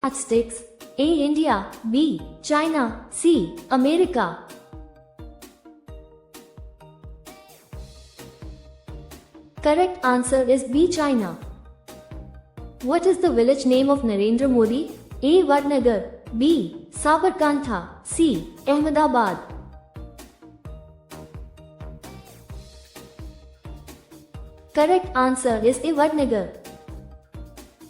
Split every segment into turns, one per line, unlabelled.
Sticks. A. India. B. China. C. America. Correct answer is B. China. What is the village name of Narendra Modi? A. Vadnagar. B. Sabarkantha. C. Ahmedabad. Correct answer is A. Vadnagar.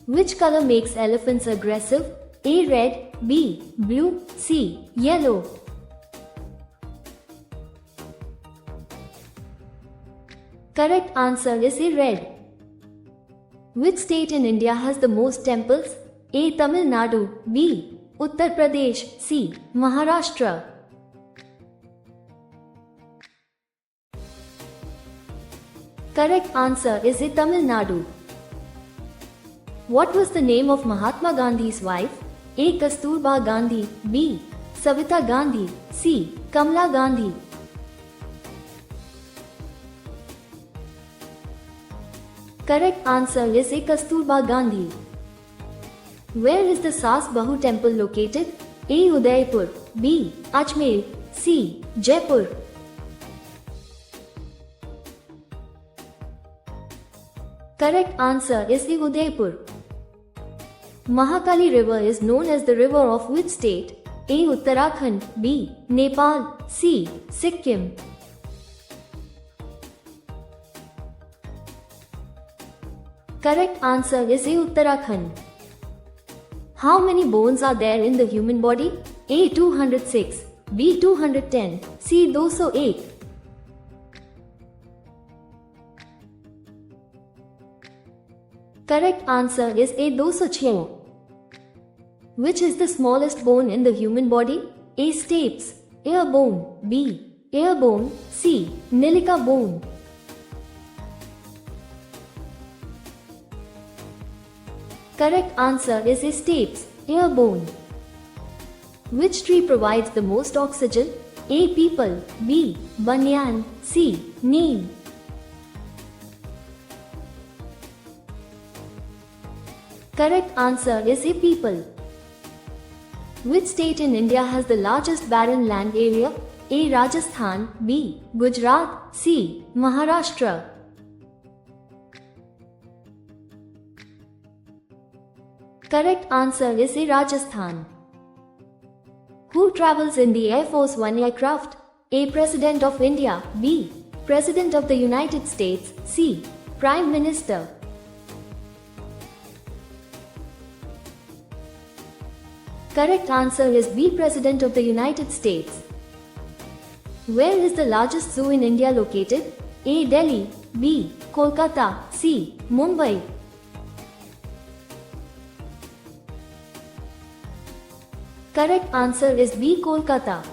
Which color makes elephants aggressive? A. Red. B. Blue. C. Yellow. Correct answer is A. Red. Which state in India has the most temples? A. Tamil Nadu. B. Uttar Pradesh. C. Maharashtra. Correct answer is A. Tamil Nadu. What was the name of Mahatma Gandhi's wife? A. Kasturba Gandhi. B. Savita Gandhi. C. Kamala Gandhi. Correct answer is A. Kasturba Gandhi. Where is the Sas Bahu temple located? A. Udaipur. B. Ajmer. C. Jaipur. Correct answer is A. Udaipur. Mahakali River is known as the river of which state? A. Uttarakhand. B. Nepal. C. Sikkim. Correct answer is A. Uttarakhand. How many bones are there in the human body? A. 206. B. 210. C. 208. Correct answer is A. 206. Which is the smallest bone in the human body? A. Stapes. Ear bone. B. Ear bone. C. Nilika bone. Correct answer is A. Stapes. Ear bone. Which tree provides the most oxygen? A. Peepal. B. Banyan. C. Neem. Correct answer is A. Peepal. Which state in India has the largest barren land area? A. Rajasthan. B. Gujarat. C. Maharashtra. Correct answer is A. Rajasthan. Who travels in the Air Force One aircraft? A. President of India. B. President of the United States. C. Prime Minister. Correct answer is B. President of the United States. Where is the largest zoo in India located? A. Delhi. B. Kolkata. C. Mumbai. Correct answer is B. Kolkata.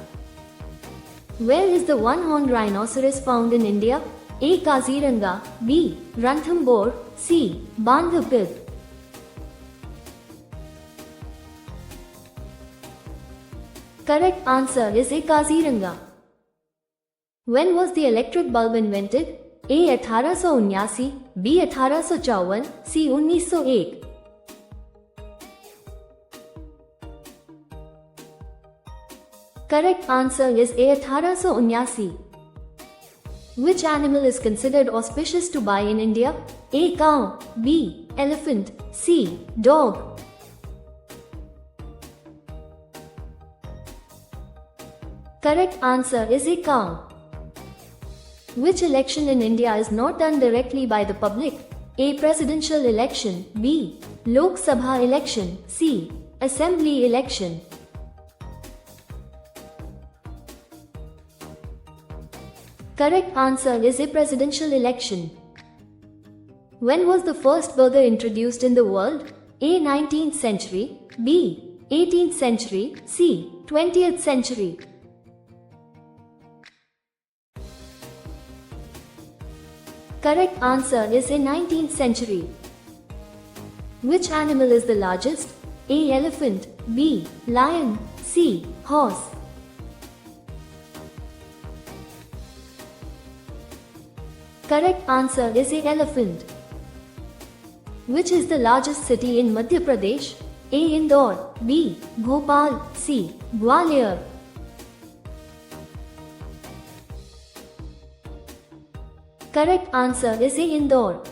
Where is the one-horned rhinoceros found in India? A. Kaziranga. B. Ranthambore. C. Bandhavgarh. Correct answer is A. Kaziranga. When was the electric bulb invented? A. 1879. B. 1854. C. 1901. Correct answer is A. 1879. Which animal is considered auspicious to buy in India? A. Cow. B. Elephant. C. Dog. Correct answer is A. Cow. Which election in India is not done directly by the public? A. Presidential election. B. Lok Sabha election. C. Assembly election. Correct answer is A. Presidential election. When was the first burger introduced in the world? A. 19th century. B. 18th century. C. 20th century. Correct answer is A. 19th century. Which animal is the largest? A. Elephant. B. Lion. C. Horse. Correct answer is A. Elephant. Which is the largest city in Madhya Pradesh? A. Indore, B. Bhopal, C. Gwalior. Correct answer is A. Indore.